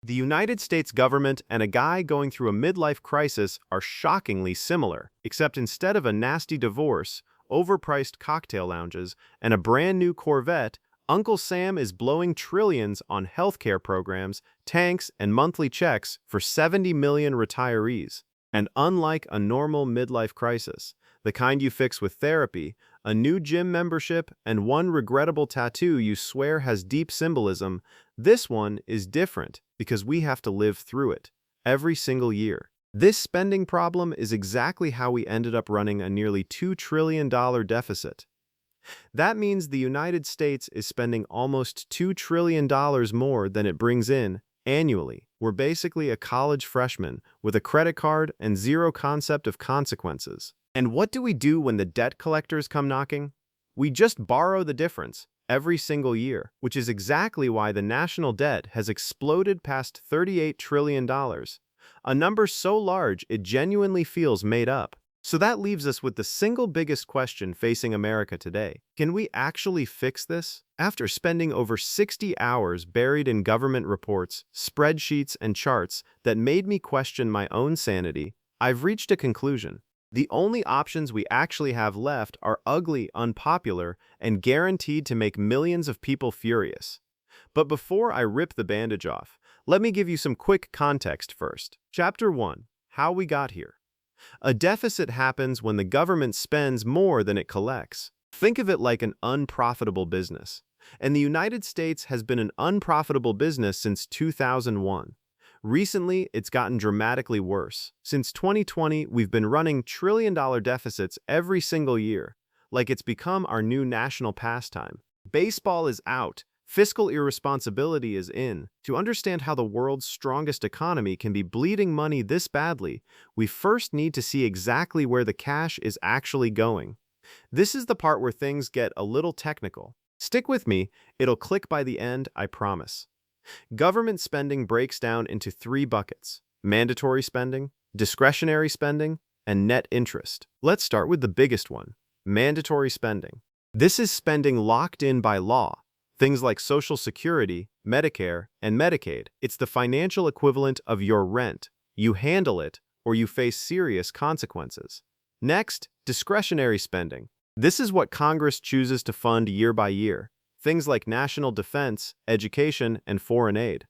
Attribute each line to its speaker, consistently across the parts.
Speaker 1: The United States government and a guy going through a midlife crisis are shockingly similar, except instead of a nasty divorce, overpriced cocktail lounges, and a brand new Corvette, Uncle Sam is blowing trillions on healthcare programs, tanks, and monthly checks for 70 million retirees. And unlike a normal midlife crisis, the kind you fix with therapy, a new gym membership, and one regrettable tattoo you swear has deep symbolism, this one is different because we have to live through it every single year. This spending problem is exactly how we ended up running a nearly $2 trillion deficit. That means the United States is spending almost $2 trillion more than it brings in annually. We're basically a college freshman with a credit card and zero concept of consequences. And what do we do when the debt collectors come knocking? We just borrow the difference every single year, which is exactly why the national debt has exploded past $38 trillion, a number so large it genuinely feels made up. So that leaves us with the single biggest question facing America today. Can we actually fix this? After spending over 60 hours buried in government reports, spreadsheets, and charts that made me question my own sanity, I've reached a conclusion. The only options we actually have left are ugly, unpopular, and guaranteed to make millions of people furious. But before I rip the bandage off, let me give you some quick context first. Chapter 1. How we got here. A deficit happens when the government spends more than it collects. Think of it like an unprofitable business. And the United States has been an unprofitable business since 2001. Recently, it's gotten dramatically worse. Since 2020, we've been running trillion-dollar deficits every single year, like it's become our new national pastime. Baseball is out. Fiscal irresponsibility is in. To understand how the world's strongest economy can be bleeding money this badly, we first need to see exactly where the cash is actually going. This is the part where things get a little technical. Stick with me, it'll click by the end, I promise. Government spending breaks down into three buckets: mandatory spending, discretionary spending, and net interest. Let's start with the biggest one, mandatory spending. This is spending locked in by law. Things like Social Security, Medicare, and Medicaid. It's the financial equivalent of your rent. You handle it, or you face serious consequences. Next, discretionary spending. This is what Congress chooses to fund year by year. Things like national defense, education, and foreign aid.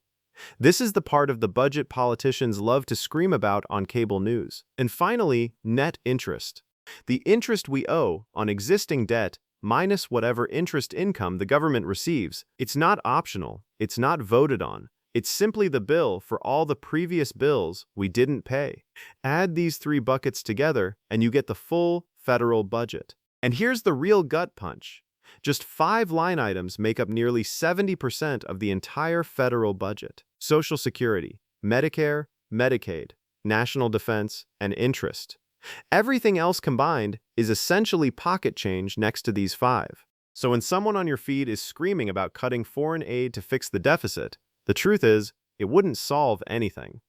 Speaker 1: This is the part of the budget politicians love to scream about on cable news. And finally, net interest. The interest we owe on existing debt minus whatever interest income the government receives. It's not optional. It's not voted on. It's simply the bill for all the previous bills we didn't pay. Add these three buckets together, and you get the full federal budget. And here's the real gut punch. Just 5 line items make up nearly 70% of the entire federal budget: Social Security, Medicare, Medicaid, national defense, and interest. Everything else combined is essentially pocket change next to these 5. So when someone on your feed is screaming about cutting foreign aid to fix the deficit, the truth is, it wouldn't solve anything.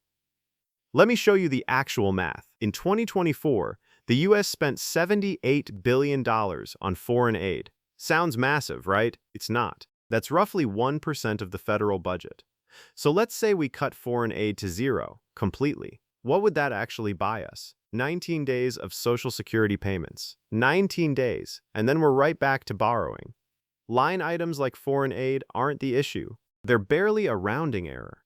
Speaker 1: Let me show you the actual math. In 2024, the US spent $78 billion on foreign aid. Sounds massive, right? It's not. That's roughly 1% of the federal budget. So let's say we cut foreign aid to zero, completely. What would that actually buy us? 19 days of Social Security payments. 19 days, and then we're right back to borrowing. Line items like foreign aid aren't the issue. They're barely a rounding error.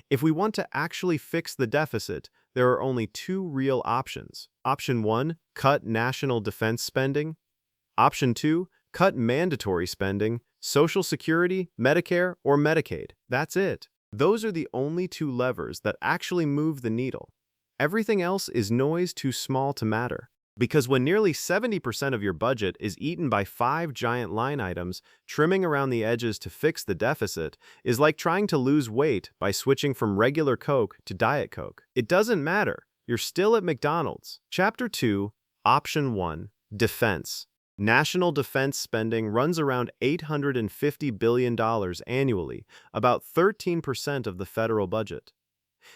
Speaker 1: If we want to actually fix the deficit, there are only 2 real options. Option 1, cut national defense spending. Option 2, cut mandatory spending, Social Security, Medicare, or Medicaid. That's it. Those are the only 2 levers that actually move the needle. Everything else is noise too small to matter. Because when nearly 70% of your budget is eaten by 5 giant line items, trimming around the edges to fix the deficit is like trying to lose weight by switching from regular Coke to Diet Coke. It doesn't matter. You're still at McDonald's. Chapter 2, Option 1, Defense. National defense spending runs around $850 billion annually, about 13% of the federal budget.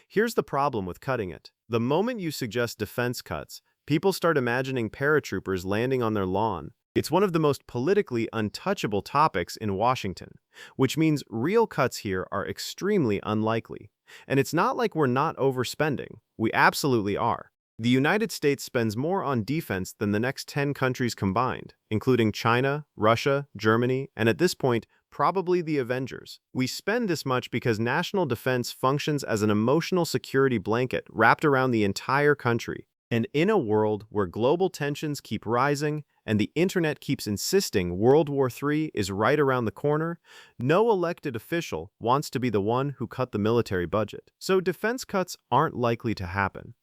Speaker 1: Here's the problem with cutting it. The moment you suggest defense cuts, people start imagining paratroopers landing on their lawn. It's one of the most politically untouchable topics in Washington, which means real cuts here are extremely unlikely. And it's not like we're not overspending. We absolutely are. The United States spends more on defense than the next 10 countries combined, including China, Russia, Germany, and at this point, probably the Avengers. We spend this much because national defense functions as an emotional security blanket wrapped around the entire country. And in a world where global tensions keep rising and the internet keeps insisting World War III is right around the corner, no elected official wants to be the one who cut the military budget. So defense cuts aren't likely to happen.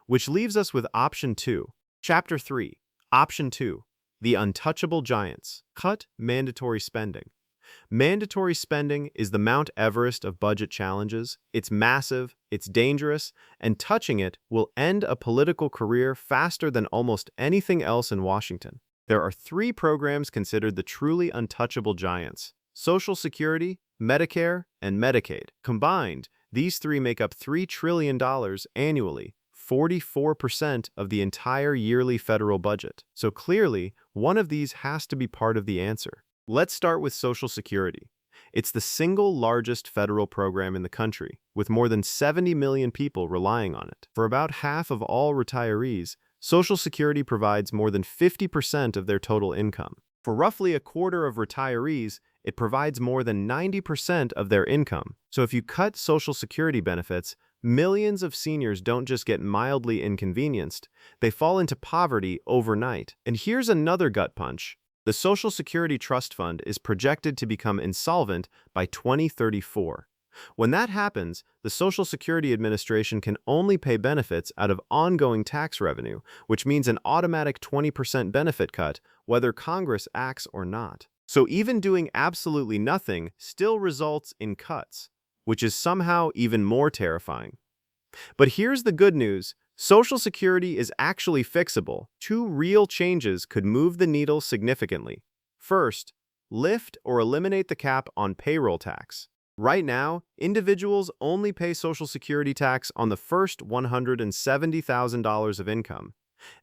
Speaker 1: Which leaves us with Option 2. Chapter 3. Option 2. The Untouchable Giants. Cut mandatory spending. Mandatory spending is the Mount Everest of budget challenges. It's massive, it's dangerous, and touching it will end a political career faster than almost anything else in Washington. There are 3 programs considered the truly untouchable giants: Social Security, Medicare, and Medicaid. Combined, these 3 make up $3 trillion annually, 44% of the entire yearly federal budget. So clearly, one of these has to be part of the answer. Let's start with Social Security. It's the single largest federal program in the country, with more than 70 million people relying on it. For about half of all retirees, Social Security provides more than 50% of their total income. For roughly a quarter of retirees, it provides more than 90% of their income. So if you cut Social Security benefits, millions of seniors don't just get mildly inconvenienced, they fall into poverty overnight. And here's another gut punch. The Social Security Trust Fund is projected to become insolvent by 2034. When that happens, the Social Security Administration can only pay benefits out of ongoing tax revenue, which means an automatic 20% benefit cut, whether Congress acts or not. So even doing absolutely nothing still results in cuts, which is somehow even more terrifying. But here's the good news. Social Security is actually fixable. 2 real changes could move the needle significantly. First, lift or eliminate the cap on payroll tax. Right now, individuals only pay Social Security tax on the first $170,000 of income.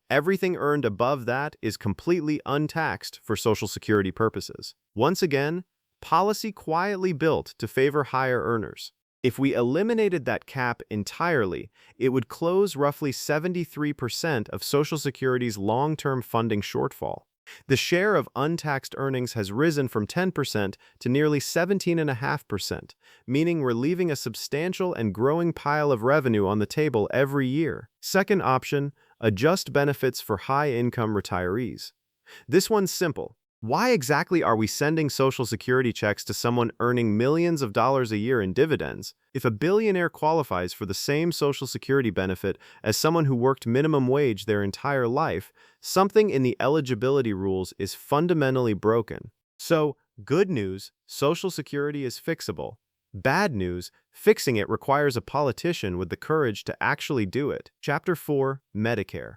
Speaker 1: Everything earned above that is completely untaxed for Social Security purposes. Once again, policy quietly built to favor higher earners. If we eliminated that cap entirely, it would close roughly 73% of Social Security's long-term funding shortfall. The share of untaxed earnings has risen from 10% to nearly 17.5%, meaning we're leaving a substantial and growing pile of revenue on the table every year. Second option, adjust benefits for high-income retirees. This one's simple. Why exactly are we sending Social Security checks to someone earning millions of dollars a year in dividends if a billionaire qualifies for the same Social Security benefit as someone who worked minimum wage their entire life? Something in the eligibility rules is fundamentally broken. So, good news, Social Security is fixable. Bad news, fixing it requires a politician with the courage to actually do it. Chapter 4, Medicare.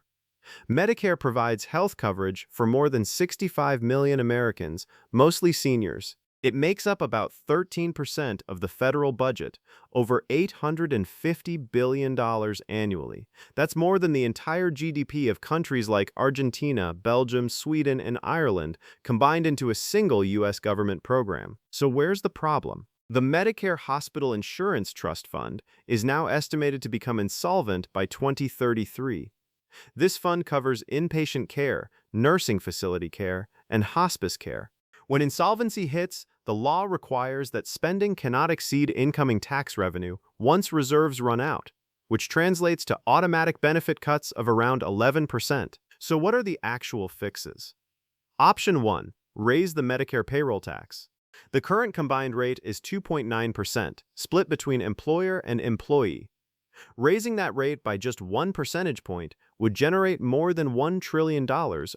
Speaker 1: Medicare provides health coverage for more than 65 million Americans, mostly seniors. It makes up about 13% of the federal budget, over $850 billion annually. That's more than the entire GDP of countries like Argentina, Belgium, Sweden, and Ireland combined into a single U.S. government program. So where's the problem? The Medicare Hospital Insurance Trust Fund is now estimated to become insolvent by 2033. This fund covers inpatient care, nursing facility care, and hospice care. When insolvency hits, the law requires that spending cannot exceed incoming tax revenue once reserves run out, which translates to automatic benefit cuts of around 11%. So what are the actual fixes? Option 1. Raise the Medicare payroll tax. The current combined rate is 2.9%, split between employer and employee. Raising that rate by just 1 percentage point would generate more than $1 trillion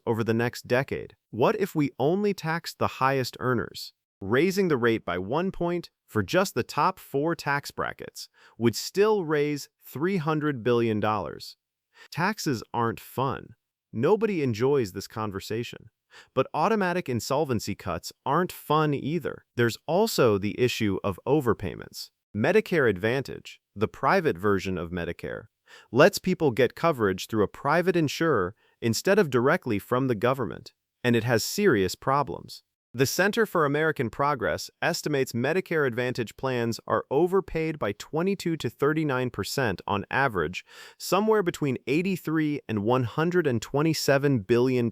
Speaker 1: over the next decade. What if we only taxed the highest earners? Raising the rate by 1 point for just the top 4 tax brackets would still raise $300 billion. Taxes aren't fun. Nobody enjoys this conversation. But automatic insolvency cuts aren't fun either. There's also the issue of overpayments. Medicare Advantage, the private version of Medicare, lets people get coverage through a private insurer instead of directly from the government, and it has serious problems. The Center for American Progress estimates Medicare Advantage plans are overpaid by 22 to 39% on average, somewhere between $83 and $127 billion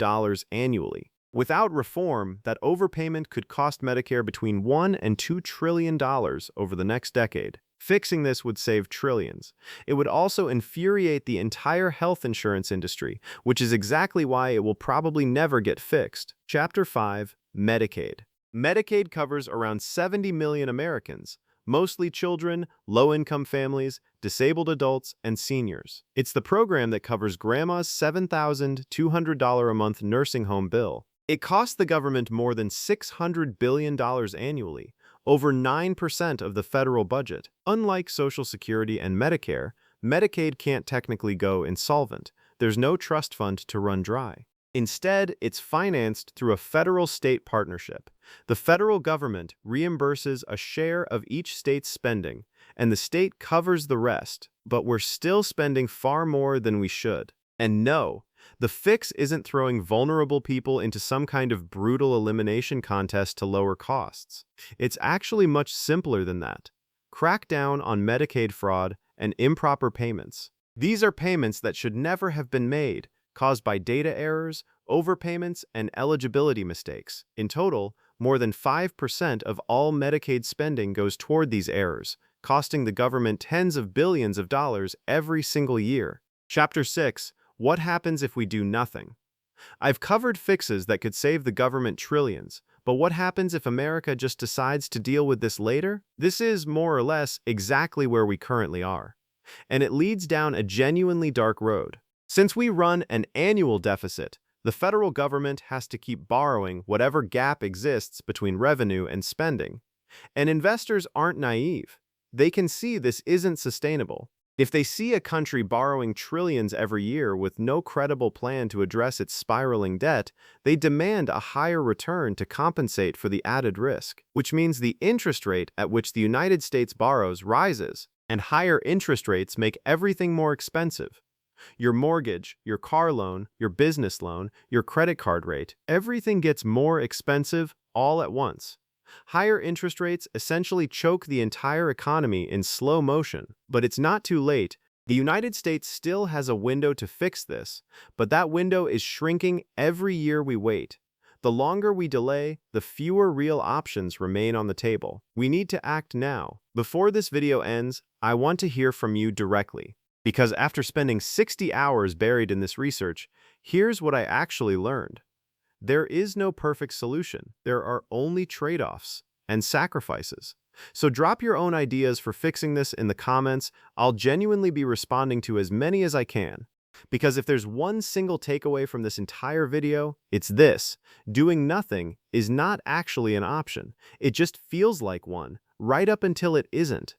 Speaker 1: annually. Without reform, that overpayment could cost Medicare between $1 and $2 trillion over the next decade. Fixing this would save trillions. It would also infuriate the entire health insurance industry, which is exactly why it will probably never get fixed. Chapter 5. Medicaid. Medicaid covers around 70 million Americans, mostly children, low-income families, disabled adults, and seniors. It's the program that covers Grandma's $7,200 a month nursing home bill. It costs the government more than $600 billion annually, over 9% of the federal budget. Unlike Social Security and Medicare, Medicaid can't technically go insolvent. There's no trust fund to run dry. Instead, it's financed through a federal-state partnership. The federal government reimburses a share of each state's spending, and the state covers the rest, but we're still spending far more than we should. And no, the fix isn't throwing vulnerable people into some kind of brutal elimination contest to lower costs. It's actually much simpler than that. Crack down on Medicaid fraud and improper payments. These are payments that should never have been made, caused by data errors, overpayments, and eligibility mistakes. In total, more than 5% of all Medicaid spending goes toward these errors, costing the government tens of billions of dollars every single year. Chapter 6. What happens if we do nothing? I've covered fixes that could save the government trillions, but what happens if America just decides to deal with this later? This is, more or less, exactly where we currently are. And it leads down a genuinely dark road. Since we run an annual deficit, the federal government has to keep borrowing whatever gap exists between revenue and spending. And investors aren't naive. They can see this isn't sustainable. If they see a country borrowing trillions every year with no credible plan to address its spiraling debt, they demand a higher return to compensate for the added risk, which means the interest rate at which the United States borrows rises, and higher interest rates make everything more expensive. Your mortgage, your car loan, your business loan, your credit card rate, everything gets more expensive all at once. Higher interest rates essentially choke the entire economy in slow motion, but it's not too late. The United States still has a window to fix this, but that window is shrinking every year we wait. The longer we delay, the fewer real options remain on the table. We need to act now. Before this video ends, I want to hear from you directly. Because after spending 60 hours buried in this research, here's what I actually learned. There is no perfect solution. There are only trade-offs and sacrifices. So drop your own ideas for fixing this in the comments. I'll genuinely be responding to as many as I can. Because if there's one single takeaway from this entire video, it's this: doing nothing is not actually an option. It just feels like one, right up until it isn't.